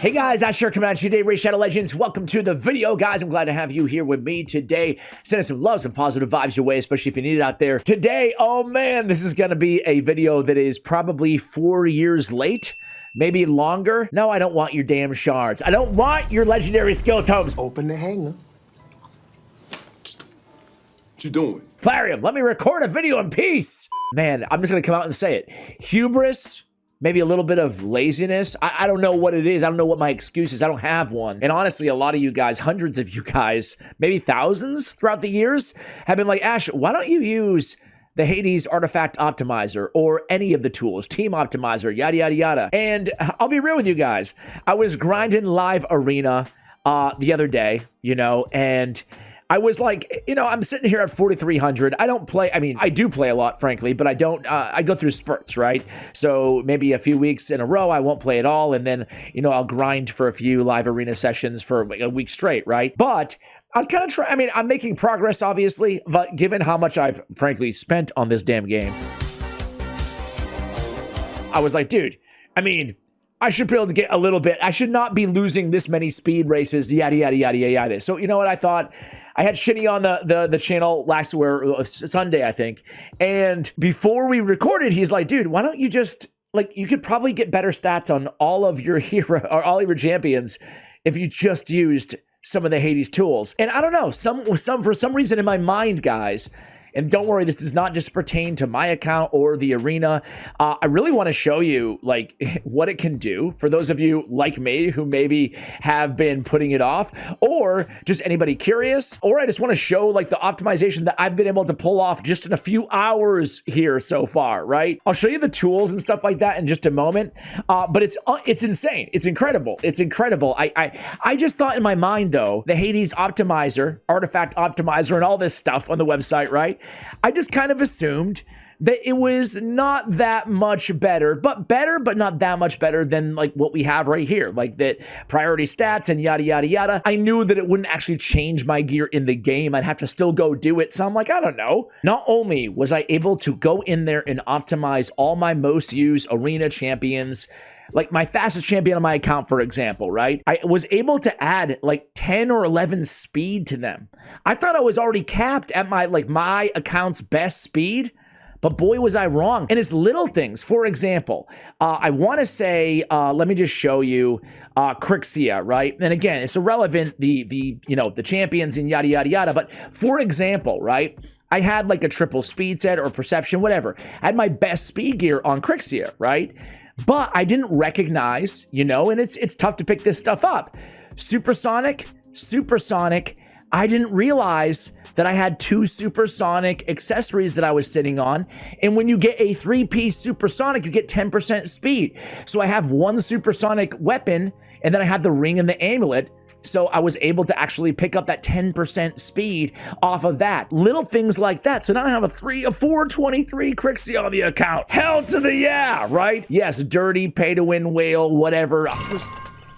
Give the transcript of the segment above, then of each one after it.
Hey guys, I sure coming at you today, Raid Shadow Legends. Welcome to the video, guys. I'm glad to have you here with me today. Sending some love, some positive vibes your way, especially if you need it out there. Today, oh man, this is going to be a video that is probably 4 years late. Maybe longer. No, I don't want your damn shards. I don't want your legendary skill tomes. Open the hanger. What you doing? Clarium, let me record a video in peace. Man, I'm just going to come out and say it. Hubris. Maybe a little bit of laziness. I don't know what it is. I don't know what my excuse is. I don't have one. And honestly, a lot of you guys, hundreds of you guys, maybe thousands throughout the years have been like, Ash, why don't you use the HellHades Artifact Optimizer or any of the tools, Team Optimizer, yada, yada, yada. And I'll be real with you guys. I was grinding live arena the other day, and I was like, I'm sitting here at 4,300. I don't play, I do play a lot, frankly, but I don't, I go through spurts, right? So maybe a few weeks in a row, I won't play at all. And then, I'll grind for a few live arena sessions for like a week straight, right? But I was kind of trying, I'm making progress, obviously, but given how much I've frankly spent on this damn game, I was like, dude, I should be able to get a little bit. I should not be losing this many speed races, yada, yada, yada, yada, yada. So you know what I thought? I had Shinny on the channel last Sunday, I think. And before we recorded, he's like, dude, why don't you just, you could probably get better stats on all of your hero or all of your champions if you just used some of the HellHades tools. And I don't know, for some reason in my mind, guys, and don't worry, this does not just pertain to my account or the arena. I really want to show you what it can do for those of you like me who maybe have been putting it off, or just anybody curious, or I just want to show the optimization that I've been able to pull off just in a few hours here so far, right? I'll show you the tools and stuff like that in just a moment, but it's insane. It's incredible. It's incredible. I just thought in my mind though, the HellHades Optimizer, Artifact Optimizer, and all this stuff on the website, right? I just kind of assumed that it was not that much better, but not that much better than what we have right here, that priority stats and yada, yada, yada. I knew that it wouldn't actually change my gear in the game. I'd have to still go do it. So I'm like, I don't know. Not only was I able to go in there and optimize all my most used arena champions, like my fastest champion on my account, for example, right? I was able to add 10 or 11 speed to them. I thought I was already capped at my account's best speed, but boy, was I wrong. And it's little things. For example, I want to say, let me just show you Crixia, right? And again, it's irrelevant, the champions and yada, yada, yada. But for example, right? I had a triple speed set or perception, whatever. I had my best speed gear on Crixia, right? But I didn't recognize, and it's tough to pick this stuff up. Supersonic, I didn't realize that I had 2 supersonic accessories that I was sitting on. And when you get a 3-piece supersonic, you get 10% speed. So I have 1 supersonic weapon, and then I have the ring and the amulet. So I was able to actually pick up that 10% speed off of that. Little things like that. So now I have a 423 Crixia on the account. Hell to the yeah, right? Yes, dirty, pay-to-win whale, whatever.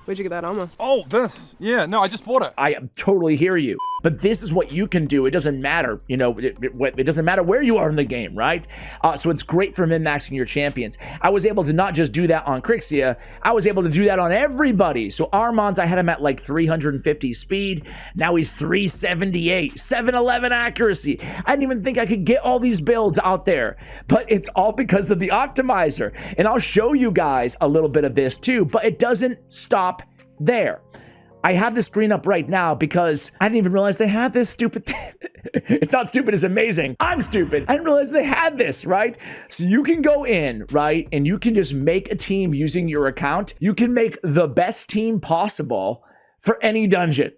Where'd you get that armor? Oh, this. Yeah, no, I just bought it. I totally hear you. But this is what you can do. It doesn't matter, it doesn't matter where you are in the game, right? So it's great for min-maxing your champions. I was able to not just do that on Crixia, I was able to do that on everybody. So Armand's, I had him at 350 speed. Now he's 378, 711 accuracy. I didn't even think I could get all these builds out there, but it's all because of the optimizer. And I'll show you guys a little bit of this too, but it doesn't stop there. I have the screen up right now because I didn't even realize they had this stupid thing. It's not stupid, it's amazing. I'm stupid. I didn't realize they had this, right? So you can go in, right? And you can just make a team using your account. You can make the best team possible for any dungeon.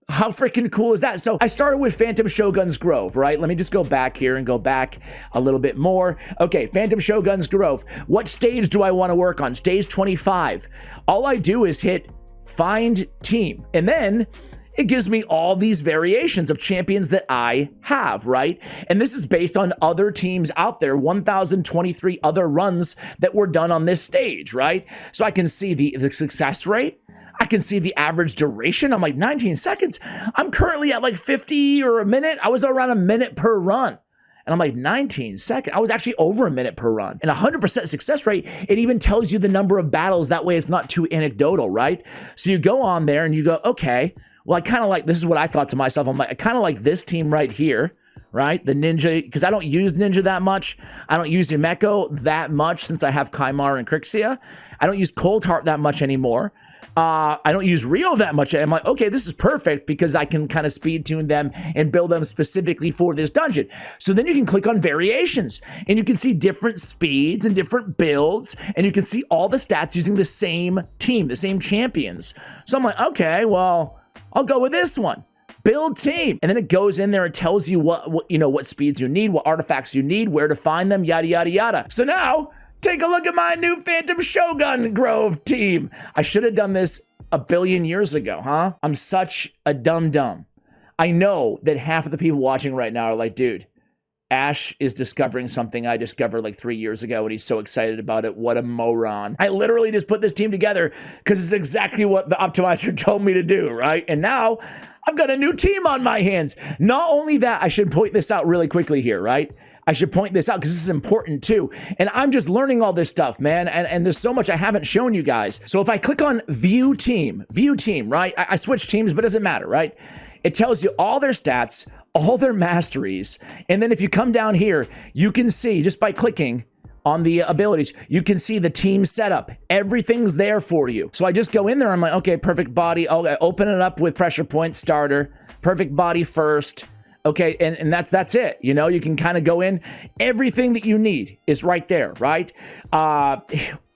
How freaking cool is that? So I started with Phantom Shogun's Grove, right? Let me just go back here and go back a little bit more. Okay, Phantom Shogun's Grove. What stage do I want to work on? Stage 25. All I do is hit find team, and then it gives me all these variations of champions that I have, right? And this is based on other teams out there, 1,023 other runs that were done on this stage, right? So I can see the success rate. I can see the average duration. I'm 19 seconds. I'm currently at 50 or a minute. I was around a minute per run. And I'm like, 19 seconds? I was actually over a minute per run. And 100% success rate, it even tells you the number of battles. That way it's not too anecdotal, right? So you go on there and you go, okay, well, I kind of like, this is what I thought to myself. I'm like, I kind of like this team right here, right? The Ninja, because I don't use Ninja that much. I don't use Yumeko that much since I have Kaimar and Crixia. I don't use Cold Heart that much anymore. I don't use Rio that much. I'm like, okay, this is perfect because I can kind of speed tune them and build them specifically for this dungeon. So then you can click on variations and you can see different speeds and different builds, and you can see all the stats using the same team, the same champions. So I'm like, okay, well, I'll go with this one. Build team. And then it goes in there and tells you what speeds you need, what artifacts you need, where to find them, yada, yada, yada. So now, take a look at my new Phantom Shogun Grove team. I should have done this a billion years ago, huh? I'm such a dum-dum. I know that half of the people watching right now are like, dude, Ash is discovering something I discovered like 3 years ago and he's so excited about it. What a moron. I literally just put this team together because it's exactly what the optimizer told me to do, right? And now I've got a new team on my hands. Not only that, I should point this out really quickly here, right? I should point this out because this is important too. And I'm just learning all this stuff, man. And there's so much I haven't shown you guys. So if I click on view team, right? I switch teams, but it doesn't matter, right? It tells you all their stats, all their masteries. And then if you come down here, you can see just by clicking on the abilities, you can see the team setup. Everything's there for you. So I just go in there. I'm like, okay, perfect body. Okay, open it up with pressure point starter, perfect body first. Okay, and that's it. You know, you can kind of go in. Everything that you need is right there, right?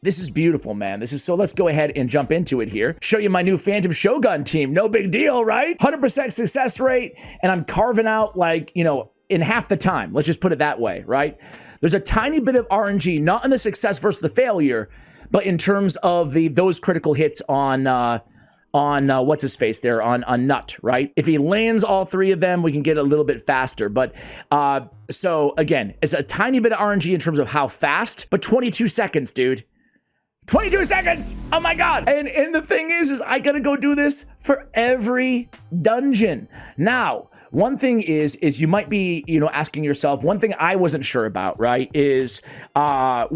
This is beautiful, man. So let's go ahead and jump into it here. Show you my new Phantom Shogun team. No big deal, right? 100% success rate, and I'm carving out like, you know, in half the time. Let's just put it that way, right? There's a tiny bit of RNG, not in the success versus the failure, but in terms of those critical hits on what's his face there, on Nut, right? If he lands all three of them, we can get a little bit faster. But so again, it's a tiny bit of RNG in terms of how fast, but 22 seconds, dude. 22 seconds! Oh my God! And the thing is I gotta go do this for every dungeon. Now, one thing is you might be, you know, asking yourself, one thing I wasn't sure about, right, is I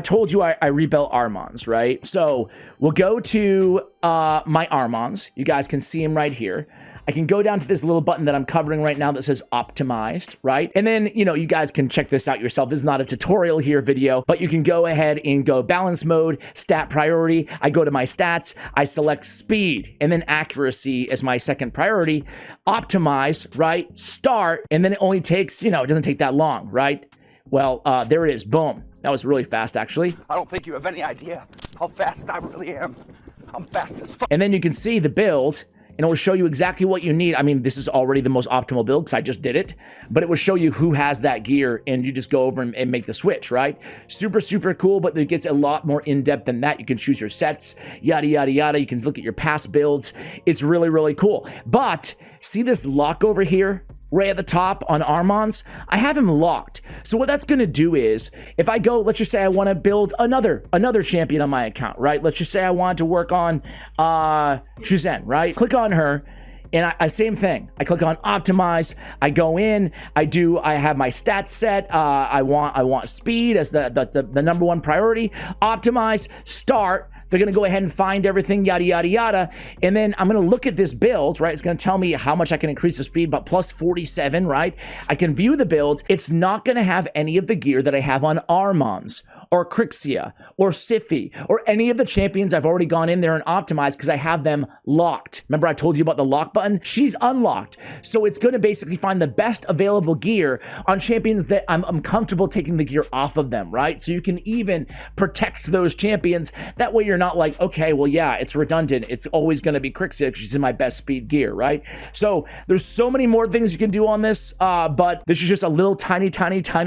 told you I rebuilt Armons, right? So we'll go to my Armons. You guys can see them right here. I can go down to this little button that I'm covering right now that says optimized, right? And then, you know, you guys can check this out yourself. This is not a tutorial here video, but you can go ahead and go balance mode, stat priority. I go to my stats, I select speed, and then accuracy as my second priority. Optimize, right? Start, and then it only takes, you know, it doesn't take that long, right? Well, there it is, boom. That was really fast, actually. I don't think you have any idea how fast I really am. I'm fast as fuck. And then you can see the build, and it will show you exactly what you need. I mean, this is already the most optimal build because I just did it, but it will show you who has that gear, and you just go over and make the switch, right? Super, super cool, but it gets a lot more in-depth than that. You can choose your sets, yada, yada, yada. You can look at your past builds. It's really, really cool. But see this lock over here? Right at the top on Armons, I have him locked. So what that's gonna do is, if I go, let's just say I wanna build another champion on my account, right? Let's just say I want to work on Shuzen, right? Click on her, and I same thing. I click on optimize, I go in, I have my stats set, I want speed as the number one priority, optimize, start. They're gonna go ahead and find everything, yada, yada, yada. And then I'm gonna look at this build, right? It's gonna tell me how much I can increase the speed, but plus 47, right? I can view the build. It's not gonna have any of the gear that I have on Armons or Crixia or Sify or any of the champions I've already gone in there and optimized because I have them locked. Remember I told you about the lock button? She's unlocked. So it's gonna basically find the best available gear on champions that I'm comfortable taking the gear off of them, right? So you can even protect those champions. That way you're not like, okay, well, yeah, it's redundant. It's always gonna be Crixia because she's in my best speed gear, right? So there's so many more things you can do on this, but this is just a little tiny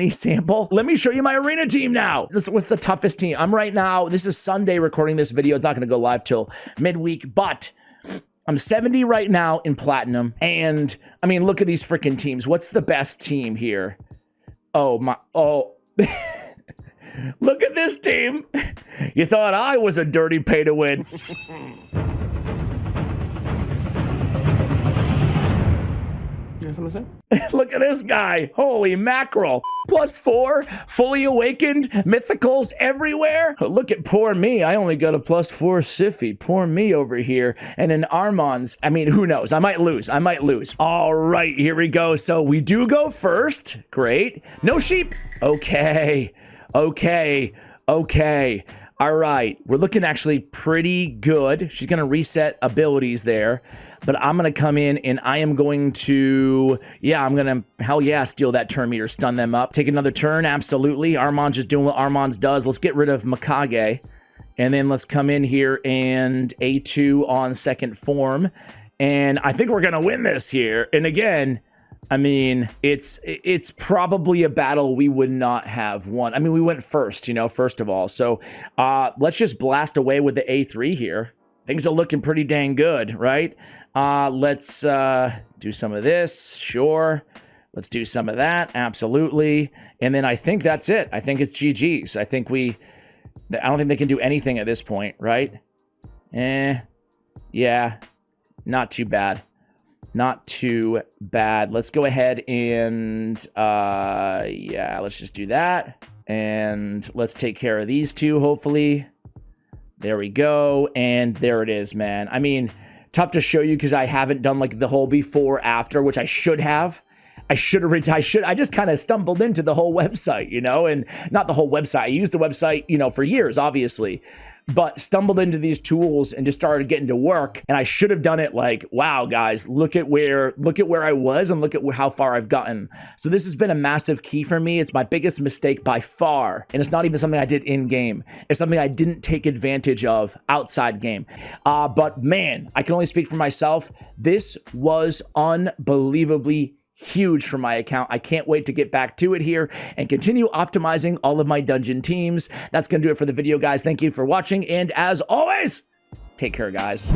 sample. Let me show you my arena team now. What's the toughest team? I'm right now, this is Sunday recording this video. It's not gonna go live till midweek, but I'm 70 right now in platinum. And I mean, look at these freaking teams. What's the best team here? Oh my, oh. Look at this team. You thought I was a dirty pay to win. You know something to say? Look at this guy. Holy mackerel. +4, fully awakened, mythicals everywhere. Look at poor me. I only got a +4 Siffy. Poor me over here. And in Armand's, I mean, who knows? I might lose. All right, here we go. So we do go first. Great. No sheep. Okay. All right, we're looking actually pretty good. She's gonna reset abilities there, but I'm gonna come in and I am going to, yeah, I'm gonna, hell yeah, steal that turn meter, stun them up. Take another turn, absolutely. Armand's just doing what Armand's does. Let's get rid of Mikage, and then let's come in here and A2 on second form, and I think we're gonna win this here. And again, I mean, it's probably a battle we would not have won. I mean, we went first, you know, first of all. So let's just blast away with the A3 here. Things are looking pretty dang good, right? Let's do some of this, sure. Let's do some of that, absolutely. And then I think that's it. I think it's GG's. I don't think they can do anything at this point, right? Yeah, not too bad. Not too bad. Let's go ahead and, yeah, let's just do that. And let's take care of these two, hopefully. There we go. And there it is, man. I mean, tough to show you because I haven't done like the whole before after, which I should have. I just kind of stumbled into the whole website, you know, and not the whole website. I used the website, you know, for years, obviously, but stumbled into these tools and just started getting to work. And I should have done it like, wow, guys, look at where I was and look at how far I've gotten. So this has been a massive key for me. It's my biggest mistake by far. And it's not even something I did in game. It's something I didn't take advantage of outside game. But man, I can only speak for myself. This was unbelievably huge for my account. I can't wait to get back to it here and continue optimizing all of my dungeon teams. That's going to do it for the video, guys. Thank you for watching. And as always, take care, guys.